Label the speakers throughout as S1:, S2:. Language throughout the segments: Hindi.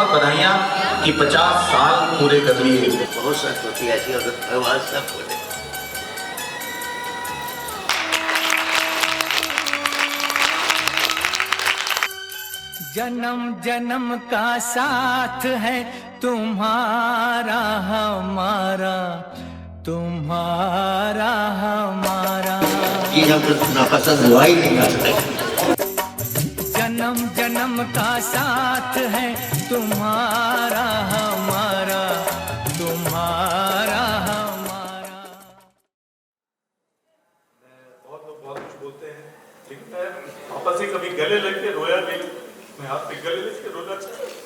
S1: बहुत बधाइयाँ कि 50 साल पूरे कर लिए।
S2: बहुत सख्त होती है ऐसी औरत, भगवान सब बोले।
S3: जन्म जन्म का साथ है तुम्हारा हमारा, तुम्हारा हमारा।
S2: ये हम नापसंद हुआ ही नहीं कर सकते।
S3: जन्म जन्म का साथ है तुम्हारा हमारा, तुम्हारा हमारा।
S4: बहुत लोग बहुत कुछ बोलते हैं, लेकिन मैं आपस से कभी गले लग के रोया नहीं। मैं आपसे गले लग के रोना चाहता हूँ।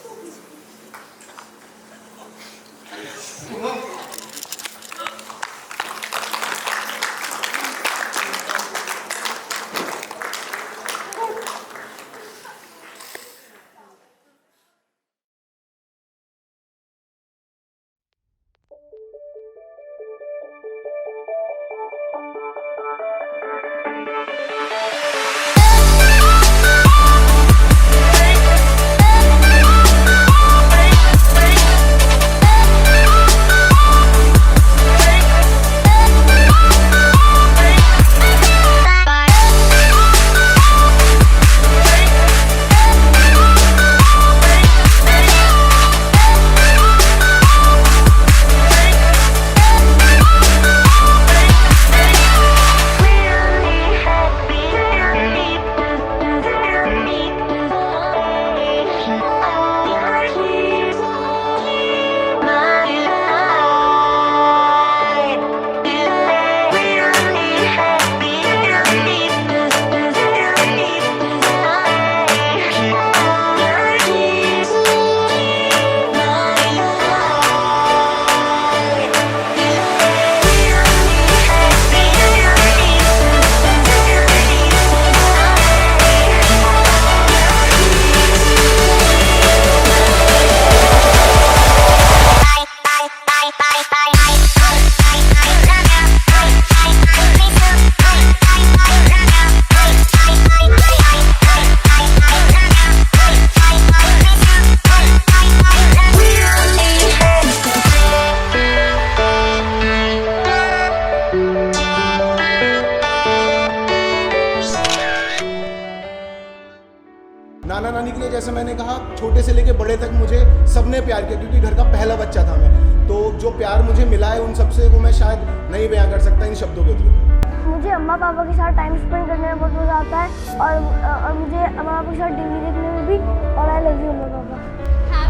S5: नाना नानी के लिए जैसे मैंने कहा, छोटे से लेके बड़े तक मुझे सबने प्यार किया, क्योंकि घर का पहला बच्चा था मैं। तो जो प्यार मुझे मिला है उन सबसे, वो मैं शायद नहीं बयां कर सकता इन शब्दों के थ्रू।
S6: मुझे अम्मा पापा के साथ टाइम स्पेंड करने में बहुत मज़ा आता है, और मुझे अम्मा पापा के साथ टीवी देखने में भी। और आई लव यू अम्मा पापा।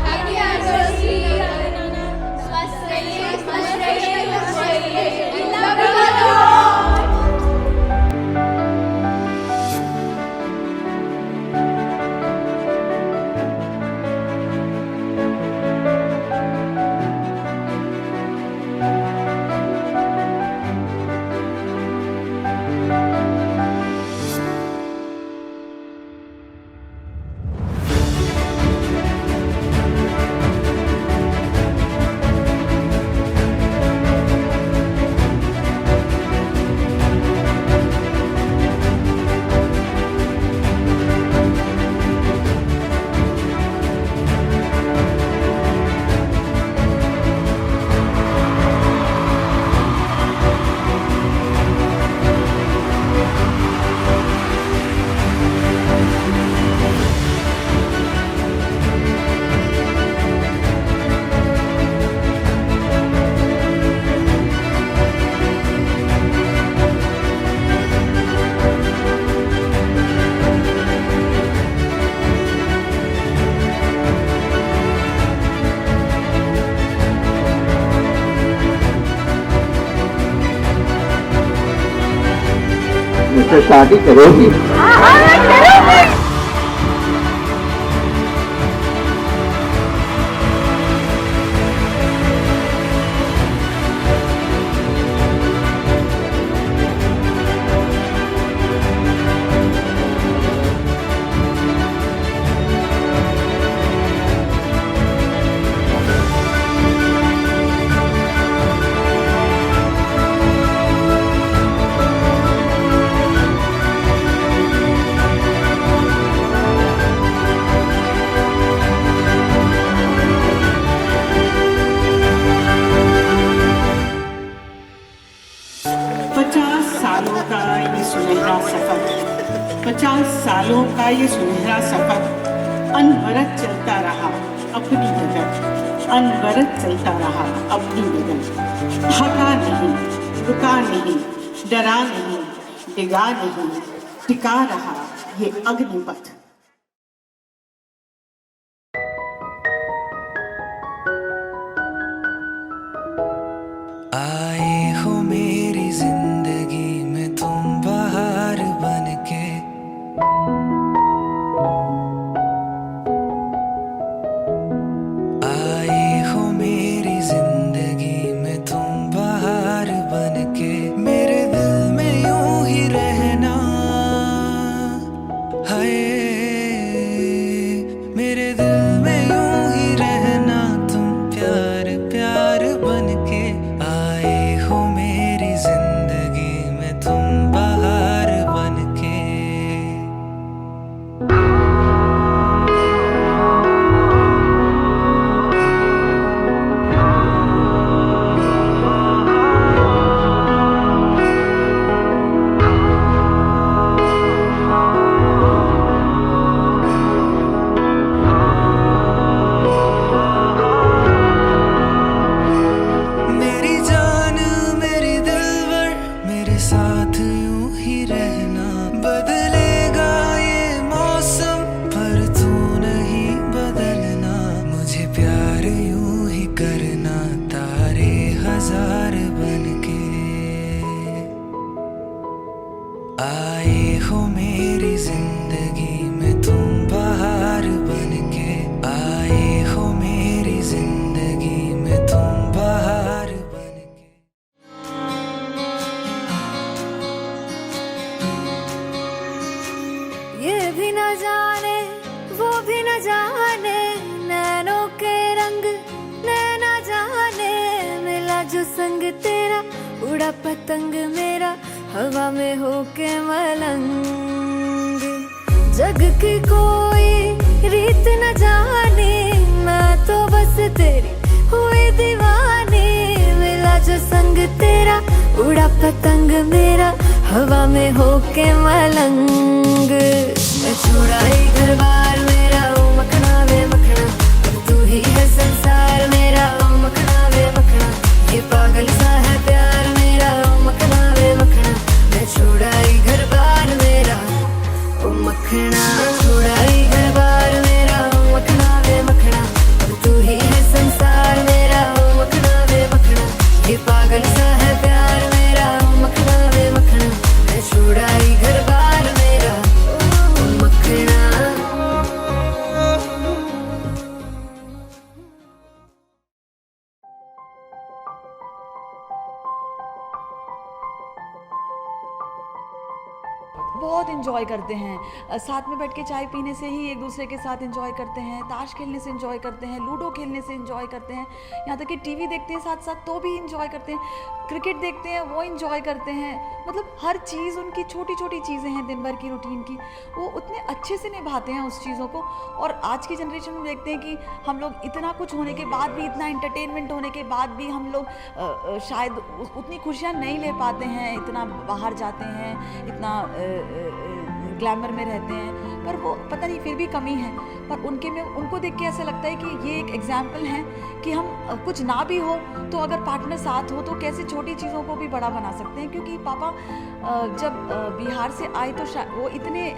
S7: हैप्पी एनिवर्सरी नाना, स्वस्थ रहिए, खुश रहिए, खुश रहिए। Love you.
S2: मुझसे शादी करोगी?
S8: सालों का ये सुनहरा सफर अनवरत चलता रहा अपनी डगर, अनवरत चलता रहा अपनी डगर। थका नहीं, रुका नहीं, डरा नहीं, डिगा नहीं, टिका रहा ये अग्निपथ।
S3: आए हो मेरी जिंदगी में तुम बहार बनके, आए हो मेरी जिंदगी में तुम बहार बनके। मेरे दिल में यूं ही रहना, हाय मेरे दिल में यूं ही रहना, तुम प्यार प्यार बनके। आए हो मेरी जिंदगी में तुम बहार बनके। मेरी जान मेरी दिलबर, मेरे साथ यूं ही रहना। बदलेगा ये मौसम पर तू नहीं बदलना। मुझे प्यार यूं ही करना, तारे हजार बनके। आए हो मेरी जिंदगी में तुम बहार बनके। आए हो मेरी जिंदगी में तुम बहार बनके।
S7: ये भी न जाने वो भी न जाने, नैनों के रंग नैना जाने। मिला जो संग तेरा, उड़ा पतंग मेरा, हवा में होके मलंग। जग की कोई रीत न जाने, मैं तो बस तेरी हुई दीवानी। मिला जो संग तेरा, उड़ा पतंग मेरा, हवा में होके मलंग। मैं छुड़ाई घर बार मेरा, ओ मखना वे मखना, अब तू ही है संसार मेरा, ओ मखना वे मखना। ये पागल सा है प्यार मेरा, ओ मखना वे मखना। मैं छुड़ाई घर बार मेरा, ओ मखना। छुड़ाई घर बार मेरा, ओ मखना वे मखना, अब तू ही है संसार मेरा, ओ मखना वे मखना। ये पागल सा है प्यार मेरा, ओ मखना वे मखना। मैं छुड़ाई घर बार मेरा, ओ मखना।
S9: बहुत इन्जॉय करते हैं, साथ में बैठ के चाय पीने से ही एक दूसरे के साथ इन्जॉय करते हैं, ताश खेलने से इन्जॉय करते हैं, लूडो खेलने से इन्जॉय करते हैं, यहाँ तक कि टीवी देखते हैं साथ साथ तो भी इन्जॉय करते हैं, क्रिकेट देखते हैं वो इन्जॉय करते हैं। मतलब हर चीज़ उनकी छोटी छोटी चीज़ें हैं दिन भर की रूटीन की, वो उतने अच्छे से निभाते हैं उस चीज़ों को। और आज की जनरेशन में देखते हैं कि हम लोग इतना कुछ होने के बाद भी, इतना एंटरटेनमेंट होने के बाद भी हम लोग शायद उतनी खुशियाँ नहीं ले पाते हैं, इतना बाहर जाते हैं, इतना ग्लैमर में रहते हैं, पर वो पता नहीं फिर भी कमी है। पर उनके में उनको देख के ऐसा लगता है कि ये एक एग्जाम्पल है कि हम कुछ ना भी हो तो अगर पार्टनर साथ हो तो कैसे छोटी चीज़ों को भी बड़ा बना सकते हैं। क्योंकि पापा जब बिहार से आए तो वो इतने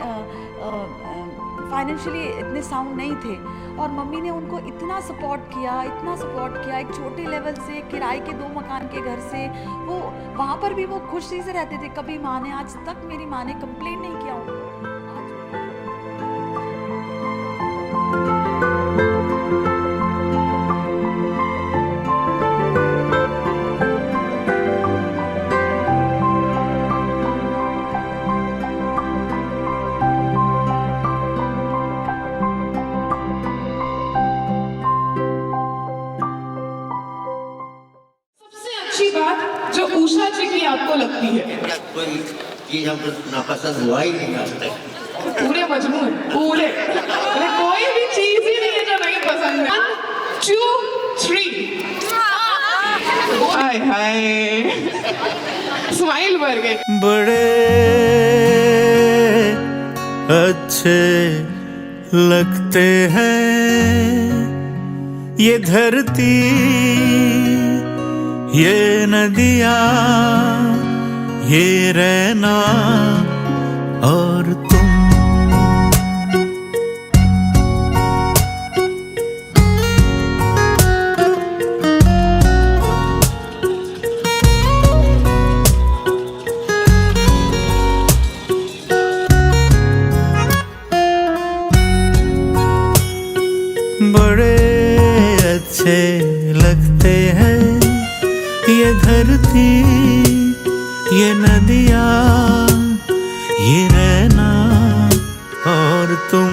S9: फाइनेंशियली इतने साउंड नहीं थे, और मम्मी ने उनको इतना सपोर्ट किया, इतना सपोर्ट किया। एक छोटे लेवल से किराए के 2 मकान के घर से वो वहाँ पर भी वो खुशी से रहते थे। कभी माँ ने, आज तक मेरी माँ ने कंप्लेंट नहीं किया उनको।
S10: अच्छी बात जो उषा जी की आपको लगती है?
S2: कोई चीज हमको नापसंद हुआ ही नहीं आज तक।
S10: पूरे मजमू पूरे, कोई भी चीज ही नहीं है जो नहीं पसंद है। 1 2 3 हाय हाय, स्माइल भर गए।
S3: बड़े अच्छे लगते हैं ये धरती ये नदियाँ ये रहना और तुम। बड़े अच्छे लगते हैं ये धरती ये नदियाँ ये रहना और तुम।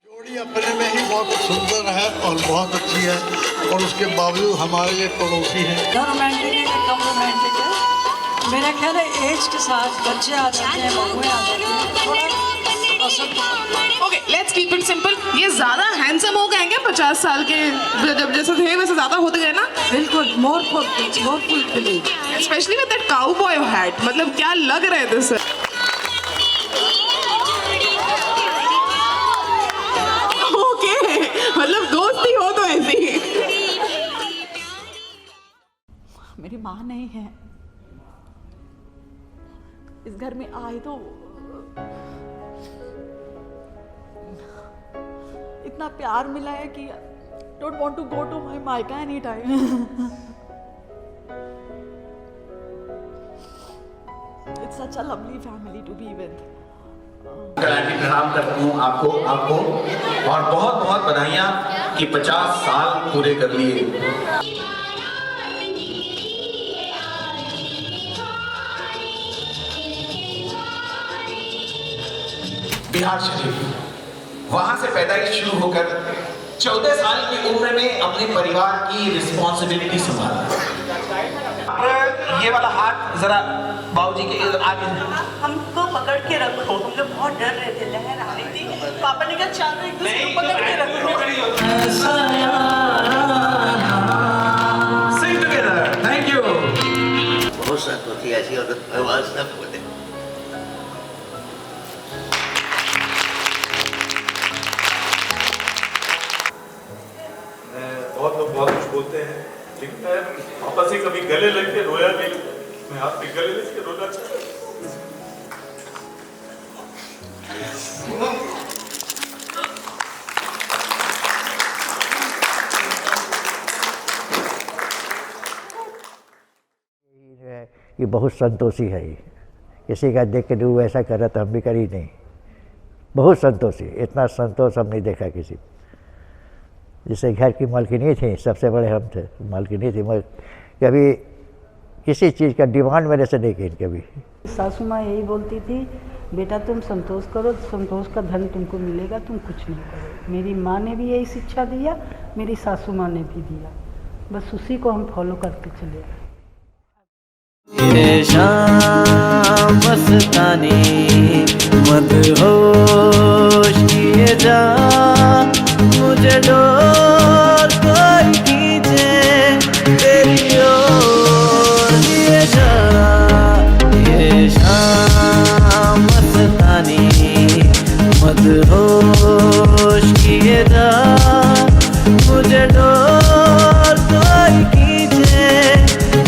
S2: जोड़ी अपने में ही बहुत सुंदर है और बहुत अच्छी है और उसके बावजूद हमारे लिए पड़ोसी है।
S8: रोमांटिक है कम रोमांटिक है। मेरा ख्याल है एज के साथ बच्चे आ जाते हैं बहुएं आ जाती हैं थोड़ा
S10: okay let's keep it simple. ये ज्यादा हैंडसम हो गए क्या 50 साल के जब जैसे थे वैसे ज्यादा होते गए ना?
S8: बिल्कुल मोर fulfilling
S10: specially with that cowboy hat. मतलब क्या लग रहे थे सर। ओके मतलब दोस्ती हो तो ऐसी।
S9: मेरी माँ नहीं है, इस घर में आए तो इतना प्यार मिला है कि don't want to go to my मायका any time. It's such a lovely family to be with.
S1: कलाटी प्रणाम करता हूँ आपको और बहुत बहुत बधाइयाँ कि 50 साल पूरे कर लिए। बिहार शरीफ वहां से पैदाइश शुरू होकर 14 साल की उम्र में अपने परिवार की रिस्पॉन्सिबिलिटी संभाला। ये वाला हाथ जरा बाबूजी के आगे
S8: हमको पकड़ के रखो। हम लोग बहुत डर रहे थे, लहर आ रही थी। पापा ने कहा चारों एक दूसरे को पकड़ के रखो।
S1: Sing together. Thank you.
S2: बहुत संतोषी ऐसी और आवाज न बोले।
S4: बहुत लोग बहुत कुछ बोलते हैं लेकिन मैं वापस ही कभी गले लग के रोया नहीं। मैं हाथ पे गले लग के रोना चाहता हूँ।
S2: ये बहुत संतोषी है। ये किसी का देख के दू वैसा कर रहा तो हम भी कर ही नहीं। बहुत संतोषी, इतना संतोष हम नहीं देखा किसी। जिसे घर की मालकिनी थी, सबसे बड़े हम थे, मालकिनी थी। मैं कभी किसी चीज़ का डिमांड मेरे से नहीं की कभी।
S8: सासू माँ यही बोलती थी, बेटा तुम संतोष करो, संतोष का धन तुमको मिलेगा, तुम कुछ नहीं करो। मेरी माँ ने भी यही शिक्षा दिया, मेरी सासू माँ ने भी दिया। बस उसी को हम फॉलो करते चले।
S3: ये शाम मस्तानी मदहोश किए जा, मुझे डोर कोई खींचे तेरी ओर लिए जा। ये शाम मस्तानी मदहोश किए जा, मुझे डोर कोई खींचे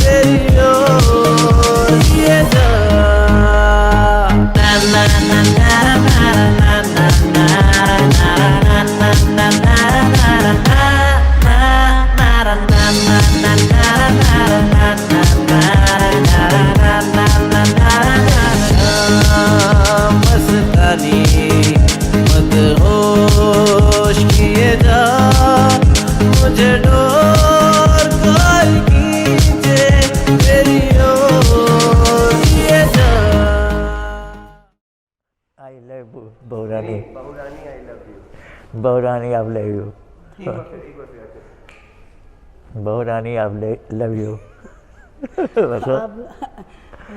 S3: तेरी ओर लिए जा। ना ना ना ना ना ना ना ना ना मस्तानी मदहोश किए जा, मुझे डोर कोई खींचे तेरी ओर लिए जा।
S2: आई लव यू बहुरानी, बहुरानी आई लव यू, बहुरानी आई लव यू, बहुरानी I love you.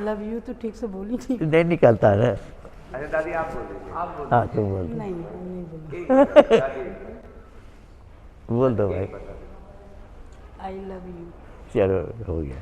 S8: Love you तो ठीक से बोली
S2: नहीं निकलता है।
S11: अच्छा दादी आप बोल दीजिए।
S2: हाँ तुम बोल।
S8: नहीं बोल।
S2: बोल दो भाई।
S8: आई लव यू।
S2: चलो हो गया।